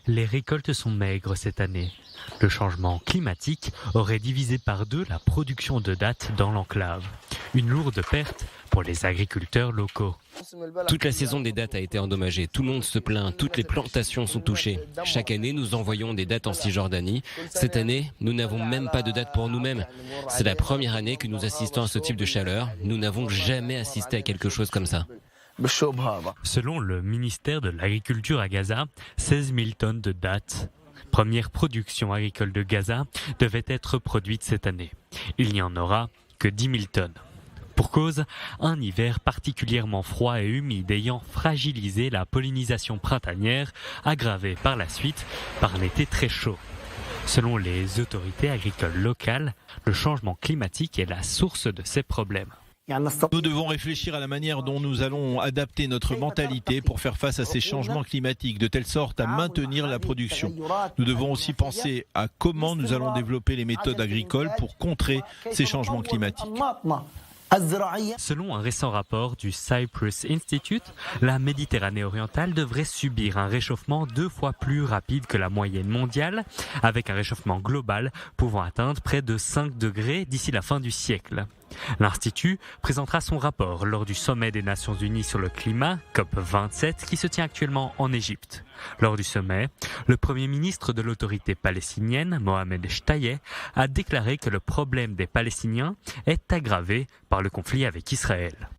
Les récoltes sont maigres cette année. Le changement climatique aurait divisé par 2 la production de dattes dans l'enclave. Une lourde perte pour les agriculteurs locaux. Toute la saison des dattes a été endommagée. Tout le monde se plaint, toutes les plantations sont touchées. Chaque année, nous envoyons des dattes en Cisjordanie. Cette année, nous n'avons même pas de dattes pour nous-mêmes. C'est la première année que nous assistons à ce type de chaleur. Nous n'avons jamais assisté à quelque chose comme ça. Selon le ministère de l'Agriculture à Gaza, 16 000 tonnes de dattes, première production agricole de Gaza, devaient être produites cette année. Il n'y en aura que 10 000 tonnes. Pour cause, un hiver particulièrement froid et humide ayant fragilisé la pollinisation printanière, aggravée par la suite par un été très chaud. Selon les autorités agricoles locales, le changement climatique est la source de ces problèmes. Nous devons réfléchir à la manière dont nous allons adapter notre mentalité pour faire face à ces changements climatiques, de telle sorte à maintenir la production. Nous devons aussi penser à comment nous allons développer les méthodes agricoles pour contrer ces changements climatiques. Selon un récent rapport du Cyprus Institute, la Méditerranée orientale devrait subir un réchauffement 2 fois plus rapide que la moyenne mondiale, avec un réchauffement global pouvant atteindre près de 5 degrés d'ici la fin du siècle. L'Institut présentera son rapport lors du sommet des Nations Unies sur le climat, COP27, qui se tient actuellement en Égypte. Lors du sommet, le Premier ministre de l'autorité palestinienne, Mohamed Shtayyeh, a déclaré que le problème des Palestiniens est aggravé par le conflit avec Israël.